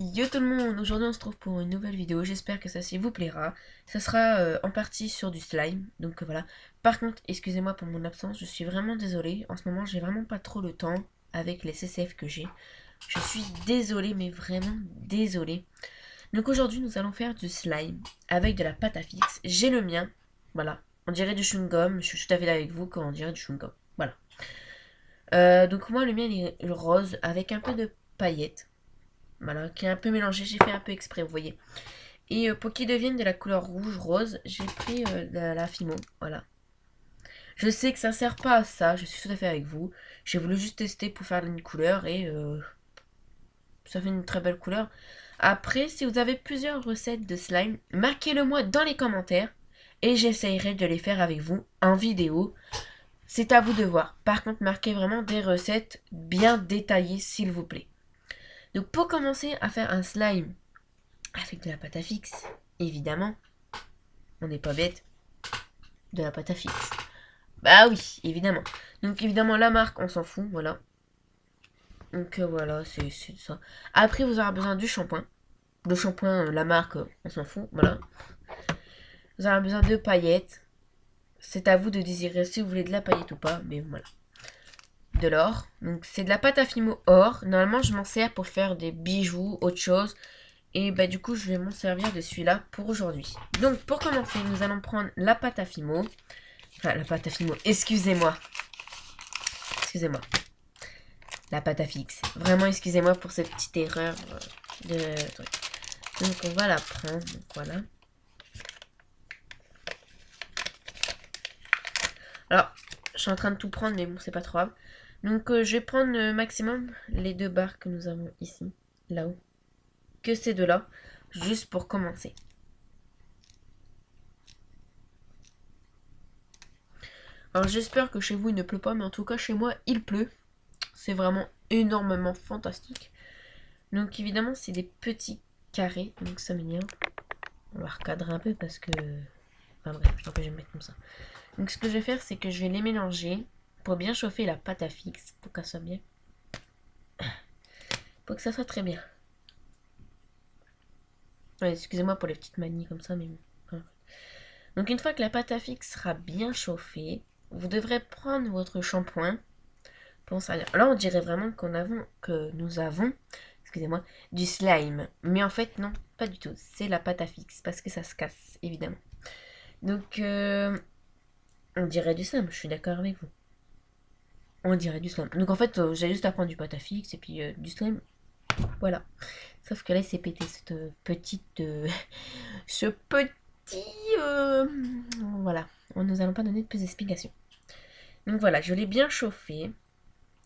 Yo tout le monde, aujourd'hui on se trouve pour une nouvelle vidéo, j'espère que ça vous plaira. Ça sera en partie sur du slime, donc voilà. Par contre, excusez-moi pour mon absence, je suis vraiment désolée. En ce moment, j'ai vraiment pas trop le temps avec les CCF que j'ai. Je suis désolée, mais vraiment désolée. Donc aujourd'hui, nous allons faire du slime avec de la pâte à fixe. J'ai le mien, voilà. On dirait du chewing-gum, je suis tout à fait là avec vous quand on dirait du chewing-gum, voilà. Donc moi, le mien il est rose avec un peu de paillettes. Voilà, qui est un peu mélangé, j'ai fait un peu exprès, vous voyez. Et pour qu'il devienne de la couleur rouge-rose, j'ai pris la Fimo, voilà. Je sais que ça sert pas à ça, je suis tout à fait avec vous. J'ai voulu juste tester pour faire une couleur et ça fait une très belle couleur. Après, si vous avez plusieurs recettes de slime, marquez-le moi dans les commentaires et j'essayerai de les faire avec vous en vidéo. C'est à vous de voir. Par contre, marquez vraiment des recettes bien détaillées, s'il vous plaît. Donc pour commencer à faire un slime avec de la pâte à fixe, évidemment, on n'est pas bête, de la pâte à fixe. Bah oui, évidemment. Donc évidemment la marque, on s'en fout, voilà. Donc voilà, c'est ça. Après vous aurez besoin du shampoing. Le shampoing, la marque, on s'en fout, voilà. Vous aurez besoin de paillettes. C'est à vous de désirer si vous voulez de la paillette ou pas, mais voilà. De l'or. Donc c'est de la pâte à fimo or. Normalement je m'en sers pour faire des bijoux, autre chose. Et bah du coup je vais m'en servir de celui-là pour aujourd'hui. Donc pour commencer, nous allons prendre la pâte à fimo. Enfin la pâte à fimo, excusez-moi. Excusez-moi. La pâte à fixe. Vraiment excusez-moi pour cette petite erreur de truc. Donc on va la prendre. Donc, voilà. Alors, je suis en train de tout prendre, mais bon, c'est pas trop grave. Donc je vais prendre maximum les deux barres que nous avons ici, là-haut. Que ces deux-là, juste pour commencer. Alors j'espère que chez vous il ne pleut pas, mais en tout cas chez moi il pleut. C'est vraiment énormément fantastique. Donc évidemment c'est des petits carrés, donc ça m'énerve. On va recadrer un peu parce que... Enfin bref, je vais me mettre comme ça. Donc ce que je vais faire c'est que je vais les mélanger pour bien chauffer la pâte à fixe, pour qu'elle soit bien. Pour que ça soit très bien. Ouais, excusez-moi pour les petites manies comme ça, mais bon. Voilà. Donc une fois que la pâte à fixe sera bien chauffée, vous devrez prendre votre shampoing. Pour ça. Là on dirait vraiment que nous avons, excusez-moi, du slime. Mais en fait non, pas du tout. C'est la pâte à fixe parce que ça se casse, évidemment. Donc on dirait du slime, je suis d'accord avec vous. On dirait du slime. Donc en fait, j'ai juste à prendre du pâte à fixe et puis du slime. Voilà. Sauf que là, il s'est pété cette petite... ce petit... voilà. Nous allons pas donner de plus d'explications. Donc voilà, je l'ai bien chauffé.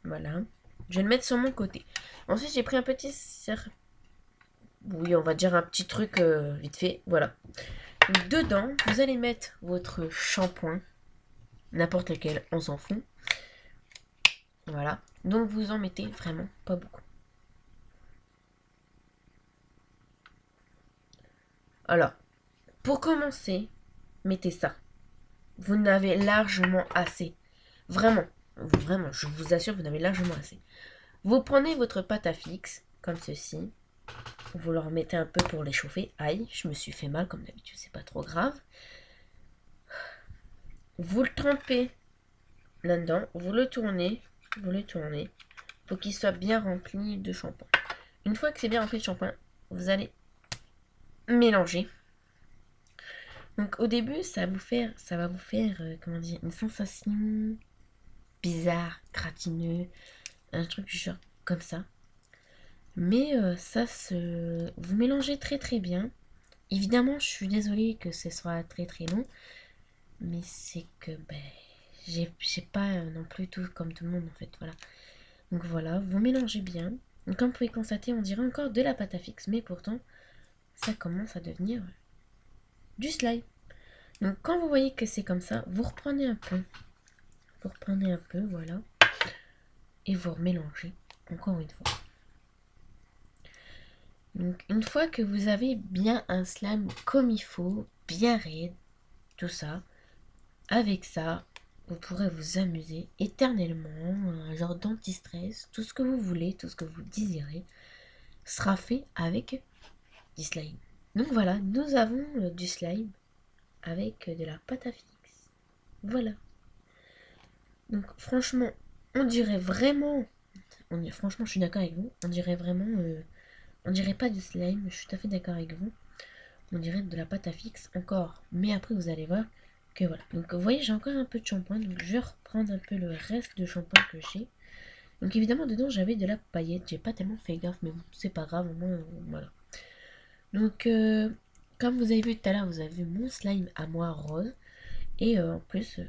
Voilà. Je vais le mettre sur mon côté. Ensuite, j'ai pris un petit oui, on va dire un petit truc vite fait. Voilà. Donc, dedans, vous allez mettre votre shampoing. N'importe lequel, on s'en fout. Voilà. Donc, vous en mettez vraiment pas beaucoup. Alors, pour commencer, mettez ça. Vous n'avez largement assez. Vraiment, vraiment, je vous assure, vous n'avez largement assez. Vous prenez votre pâte à fixe, comme ceci. Vous le remettez un peu pour l'échauffer. Aïe, je me suis fait mal comme d'habitude, c'est pas trop grave. Vous le trempez là-dedans, vous le tournez pour qu'il soit bien rempli de shampoing. Une fois que c'est bien rempli de shampoing, vous allez mélanger. Donc au début, ça va vous faire comment dire, une sensation bizarre, gratineux, un truc genre comme ça. Mais vous mélangez très très bien. Évidemment, je suis désolée que ce soit très très long, mais c'est que j'ai pas non plus tout comme tout le monde en fait, voilà. Donc voilà, vous mélangez bien. Donc, comme vous pouvez constater, on dirait encore de la pâte à fixe, mais pourtant, ça commence à devenir du slime. Donc quand vous voyez que c'est comme ça, vous reprenez un peu. Vous reprenez un peu, voilà. Et vous remélangez encore une fois. Donc une fois que vous avez bien un slime comme il faut, bien raide, tout ça, avec ça, vous pourrez vous amuser éternellement, un genre d'anti-stress, tout ce que vous voulez, tout ce que vous désirez. sera fait avec du slime. Donc voilà, nous avons du slime avec de la pâte à fixe. Voilà. Donc franchement, on dirait vraiment... franchement, je suis d'accord avec vous. On dirait vraiment... on dirait pas du slime, je suis tout à fait d'accord avec vous. On dirait de la pâte à fixe encore. Mais après, vous allez voir que voilà. Donc vous voyez, j'ai encore un peu de shampoing. Donc je vais reprendre un peu le reste de shampoing que j'ai. Donc évidemment, dedans, j'avais de la paillette. J'ai pas tellement fait gaffe, mais bon, c'est pas grave. Au moins, voilà. Donc, comme vous avez vu tout à l'heure, vous avez vu mon slime à moi rose. Et en plus,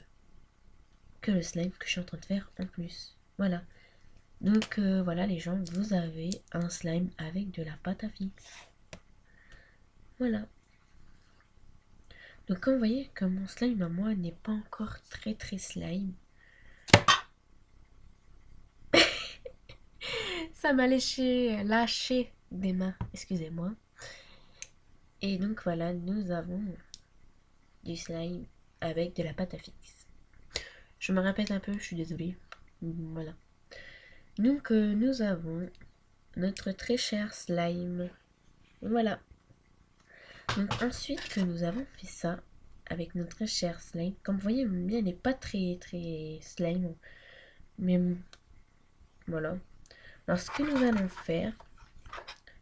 que le slime que je suis en train de faire en plus. Voilà. Donc, voilà les gens, vous avez un slime avec de la pâte à fixe. Voilà. Donc, comme vous voyez, que mon slime à moi n'est pas encore très très slime. Ça m'a lâché des mains, excusez-moi. Et donc, voilà, nous avons du slime avec de la pâte à fixe. Je me répète un peu, je suis désolée. Voilà. Donc nous avons notre très cher slime. Voilà. Donc ensuite que nous avons fait ça avec notre très cher slime. Comme vous voyez, bien il n'est pas très très slime. Mais voilà. Alors ce que nous allons faire,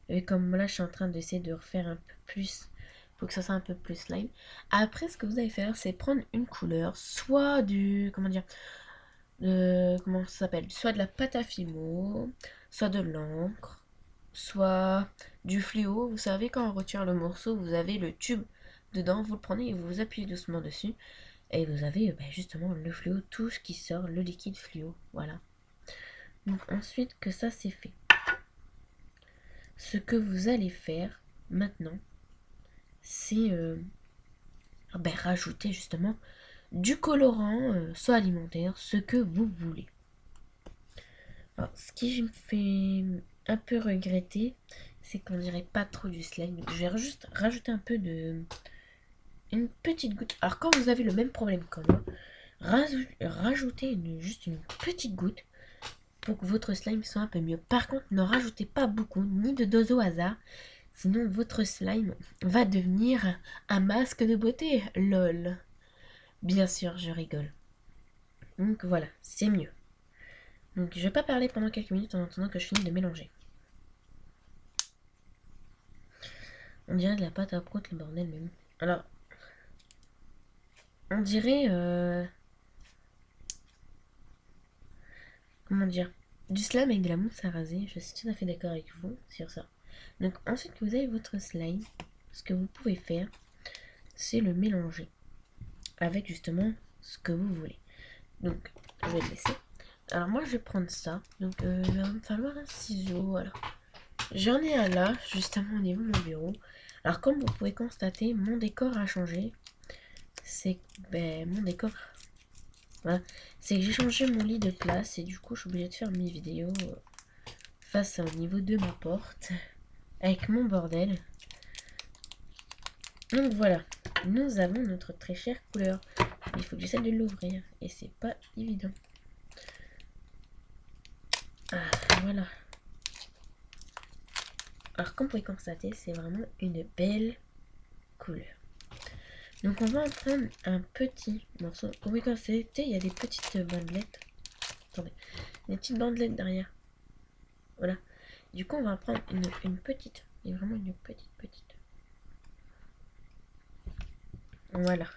et comme là je suis en train d'essayer de refaire un peu plus pour que ça soit un peu plus slime. Après ce que vous allez faire, c'est prendre une couleur, soit du, comment dire, comment ça s'appelle, soit de la pâte à fimo, soit de l'encre, soit du fluo. Vous savez, quand on retire le morceau, vous avez le tube dedans, vous le prenez et vous appuyez doucement dessus et vous avez justement le fluo, tout ce qui sort, le liquide fluo. Voilà. Donc ensuite que ça c'est fait, ce que vous allez faire maintenant, c'est rajouter justement du colorant, soit alimentaire, ce que vous voulez. Alors, ce qui me fait un peu regretter, c'est qu'on dirait pas trop du slime. Je vais juste rajouter un peu de... une petite goutte. Alors quand vous avez le même problème que moi, rajoutez juste une petite goutte pour que votre slime soit un peu mieux. Par contre, ne rajoutez pas beaucoup, ni de dose au hasard. Sinon, votre slime va devenir un masque de beauté. Lol. Bien sûr, je rigole. Donc voilà, c'est mieux. Donc je vais pas parler pendant quelques minutes en attendant que je finisse de mélanger. On dirait de la pâte à prout, le bordel même. Alors, on dirait... comment dire, du slime avec de la mousse à raser. Je suis tout à fait d'accord avec vous sur ça. Donc ensuite que vous avez votre slime, ce que vous pouvez faire, c'est le mélanger avec justement ce que vous voulez. Donc je vais le laisser. Alors moi je vais prendre ça. Donc il va me falloir un ciseau. Voilà. J'en ai un là, justement au niveau de mon bureau. Alors comme vous pouvez constater, mon décor a changé. C'est mon décor. Voilà. C'est que j'ai changé mon lit de place et du coup je suis obligée de faire mes vidéos face au niveau de ma porte avec mon bordel. Donc voilà, nous avons notre très chère couleur. Il faut que j'essaie de l'ouvrir et c'est pas évident. Ah, voilà. Alors comme vous pouvez constater, c'est vraiment une belle couleur. Donc on va en prendre un petit morceau. Comme vous pouvez constater, il y a des petites bandelettes. Attendez, des petites bandelettes derrière. Voilà. Du coup on va en prendre une petite. Et vraiment une petite. Voilà.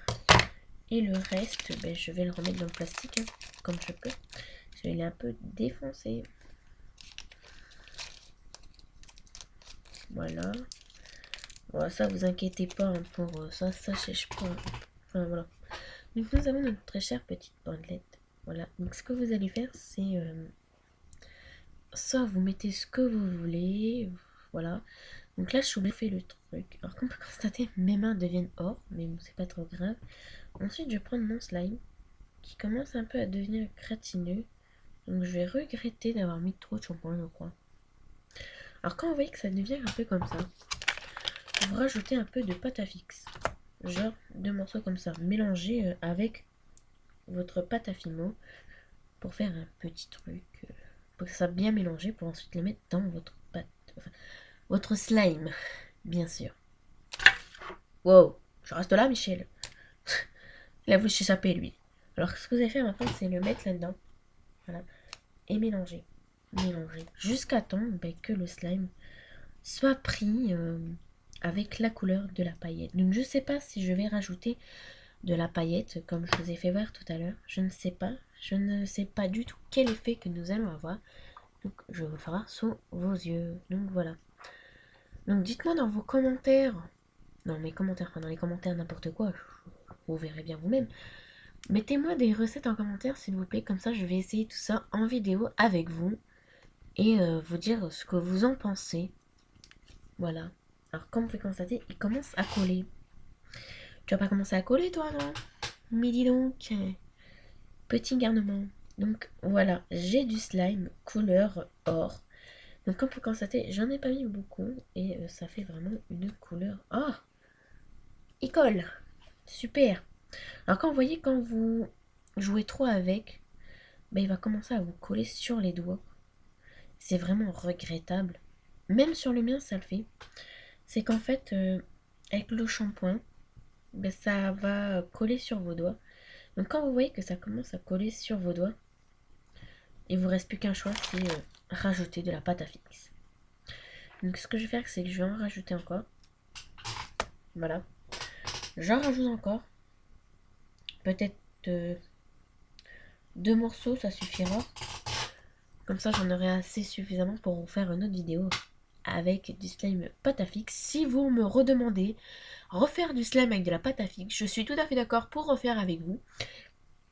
Et le reste, je vais le remettre dans le plastique, hein, comme je peux. Parce qu'il est un peu défoncé. Voilà. Bon, ça, vous inquiétez pas hein, pour ça, ça sèche pas. Enfin, voilà. Donc, nous avons notre très chère petite bandelette. Voilà. Donc, ce que vous allez faire, c'est... soit vous mettez ce que vous voulez. Voilà. Donc là, je suis obligée de faire le truc. Alors, comme on peut constater, mes mains deviennent or. Mais bon, c'est pas trop grave. Ensuite, je vais prendre mon slime qui commence un peu à devenir gratineux. Donc, je vais regretter d'avoir mis trop de shampoing, je crois. Alors, quand vous voyez que ça devient un peu comme ça, vous rajoutez un peu de pâte à fixe. Genre 2 morceaux comme ça, mélangés avec votre pâte à fimo pour faire un petit truc, pour que ça soit bien mélangé, pour ensuite le mettre dans votre pâte. Enfin, votre slime, bien sûr. Wow, je reste là, Michel. Il a voulu s'échapper, lui. Alors, ce que vous allez faire maintenant, c'est le mettre là-dedans. Voilà. Et mélanger. Mélanger. Jusqu'à temps que le slime soit pris avec la couleur de la paillette. Donc, je ne sais pas si je vais rajouter de la paillette, comme je vous ai fait voir tout à l'heure. Je ne sais pas. Je ne sais pas du tout quel effet que nous allons avoir. Donc, je vais vous le faire voir sous vos yeux. Donc, voilà. Donc, dites-moi dans vos commentaires. Dans mes commentaires, enfin dans les commentaires, n'importe quoi. Vous verrez bien vous-même. Mettez-moi des recettes en commentaire, s'il vous plaît. Comme ça, je vais essayer tout ça en vidéo avec vous. Et vous dire ce que vous en pensez. Voilà. Alors, comme vous pouvez constater, il commence à coller. Tu vas pas commencer à coller, toi, non? Mais dis donc. Petit garnement. Donc, voilà. J'ai du slime couleur or. Donc, comme vous pouvez constater, j'en ai pas mis beaucoup. Et ça fait vraiment une couleur... Oh! Il colle! Super! Alors, quand vous voyez, quand vous jouez trop avec, il va commencer à vous coller sur les doigts. C'est vraiment regrettable. Même sur le mien, ça le fait. C'est qu'en fait, avec le shampoing, ça va coller sur vos doigts. Donc quand vous voyez que ça commence à coller sur vos doigts, il vous reste plus qu'un choix, c'est rajouter de la pâte à fixe. Donc ce que je vais faire, c'est que je vais en rajouter encore. Voilà. J'en rajoute encore. Peut-être 2 morceaux, ça suffira. Comme ça, j'en aurai assez suffisamment pour vous faire une autre vidéo avec du slime pâte à fixe. Si vous me redemandez refaire du slime avec de la pâte à fixe, je suis tout à fait d'accord pour refaire avec vous.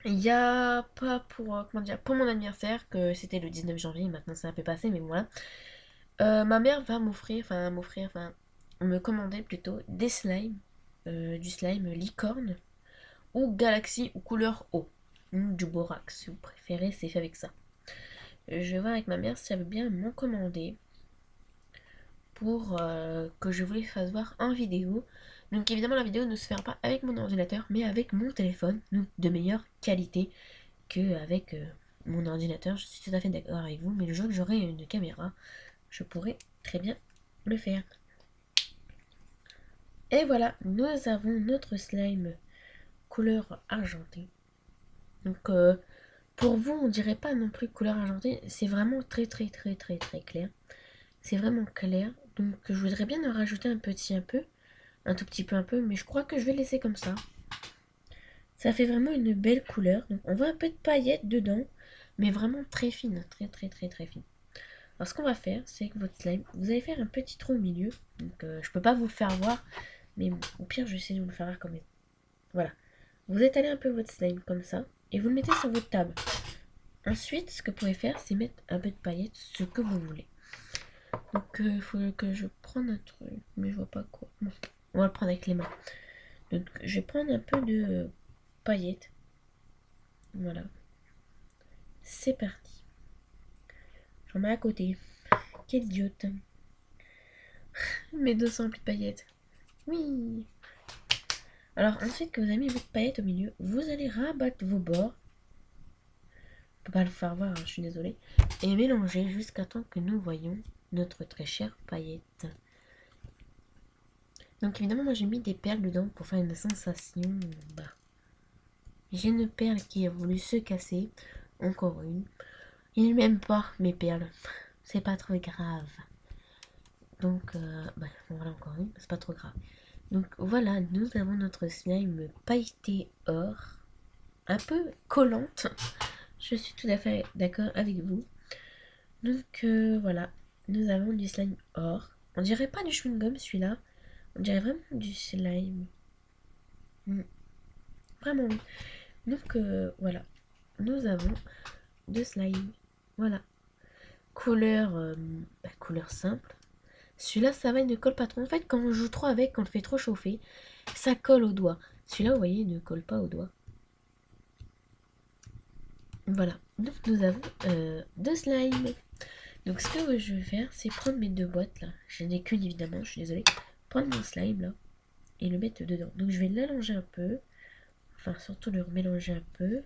Il y a pas pour, comment dire, pour mon anniversaire, que c'était le 19 janvier, maintenant ça a fait passer, mais voilà. Ma mère va me commander plutôt des slimes, du slime licorne, ou galaxie, ou couleur eau, ou du borax, si vous préférez, c'est fait avec ça. Je vais voir avec ma mère si elle veut bien m'en commander pour que je vous les fasse voir en vidéo. Donc évidemment la vidéo ne se fera pas avec mon ordinateur mais avec mon téléphone, donc de meilleure qualité qu'avec mon ordinateur. Je suis tout à fait d'accord avec vous, mais le jour que j'aurai une caméra, je pourrai très bien le faire. Et voilà, nous avons notre slime couleur argentée. Donc pour vous, on dirait pas non plus couleur argentée, c'est vraiment très clair. C'est vraiment clair, donc je voudrais bien en rajouter un peu, un tout petit peu mais je crois que je vais laisser comme ça. Ça fait vraiment une belle couleur, donc on voit un peu de paillettes dedans, mais vraiment très fine, très fine. Alors ce qu'on va faire, c'est que votre slime, vous allez faire un petit trou au milieu, donc je peux pas vous le faire voir, mais au pire je vais essayer de vous le faire voir quand même. Voilà, vous étalez un peu votre slime comme ça, et vous le mettez sur votre table. Ensuite, ce que vous pouvez faire, c'est mettre un peu de paillettes, ce que vous voulez. Donc il faut que je prenne un truc, mais je vois pas quoi. Bon, on va le prendre avec les mains. Donc je vais prendre un peu de paillettes. Voilà. C'est parti. J'en mets à côté. Quelle idiote. Mes 200 plus de paillettes. Oui. Alors ensuite que vous avez mis votre paillette au milieu, vous allez rabattre vos bords. Je peux pas le faire voir, hein, je suis désolée. Et mélanger jusqu'à temps que nous voyons notre très chère paillette. Donc évidemment moi j'ai mis des perles dedans pour faire une sensation. J'ai une perle qui a voulu se casser. Encore une. Il m'aime pas mes perles. C'est pas trop grave. Donc voilà encore une. C'est pas trop grave. Donc voilà, nous avons notre slime pailleté or. Un peu collante. Je suis tout à fait d'accord avec vous. Donc voilà, nous avons du slime or. On dirait pas du chewing-gum celui-là. On dirait vraiment du slime. Vraiment oui. Donc voilà, nous avons de slime. Voilà. Couleur, couleur simple. Celui-là, ça va, il ne colle pas trop. En fait, quand on joue trop avec, quand on le fait trop chauffer, ça colle au doigt. Celui-là, vous voyez, il ne colle pas au doigt. Voilà. Donc, nous avons deux slimes. Donc, ce que je vais faire, c'est prendre mes 2 boîtes, là. Je n'ai qu'une, évidemment, je suis désolée. Prendre mon slime, là, et le mettre dedans. Donc, je vais l'allonger un peu. Enfin, surtout le mélanger un peu.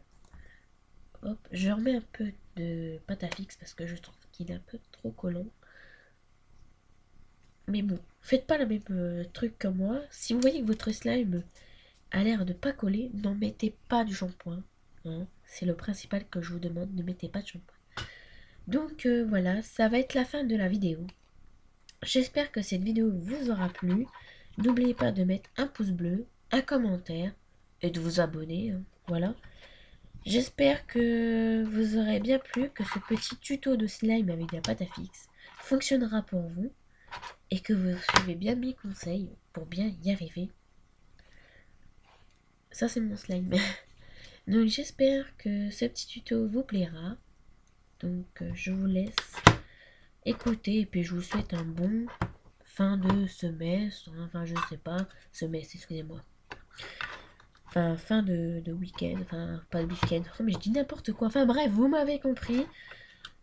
Hop, je remets un peu de pâte à fixe parce que je trouve qu'il est un peu trop collant. Mais bon, faites pas le même truc que moi. Si vous voyez que votre slime a l'air de pas coller, n'en mettez pas du shampoing. Hein. C'est le principal que je vous demande, ne mettez pas de shampoing. Donc voilà, ça va être la fin de la vidéo. J'espère que cette vidéo vous aura plu. N'oubliez pas de mettre un pouce bleu, un commentaire et de vous abonner. Hein. Voilà. J'espère que vous aurez bien plu, que ce petit tuto de slime avec la pâte à fixe fonctionnera pour vous et que vous suivez bien mes conseils pour bien y arriver. Ça c'est mon slime. Donc j'espère que ce petit tuto vous plaira. Donc je vous laisse écouter et puis je vous souhaite un bon fin de semestre. Enfin je sais pas, semestre excusez-moi. Enfin fin de week-end, enfin pas de week-end, mais je dis n'importe quoi. Enfin bref, vous m'avez compris.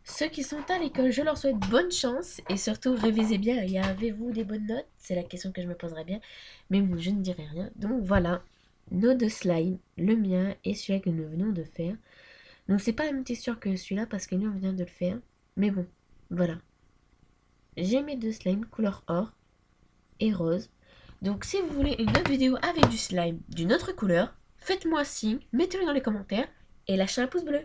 Ceux qui sont à l'école, je leur souhaite bonne chance et surtout révisez bien et avez-vous des bonnes notes? C'est la question que je me poserais bien. Mais bon, je ne dirai rien. Donc voilà, nos deux slimes, le mien et celui-là que nous venons de faire. Donc c'est pas la même texture que celui-là parce que nous on vient de le faire. Mais bon, voilà. J'ai mes deux slimes couleur or et rose. Donc si vous voulez une autre vidéo avec du slime d'une autre couleur, faites-moi signe, mettez-le dans les commentaires et lâchez un pouce bleu.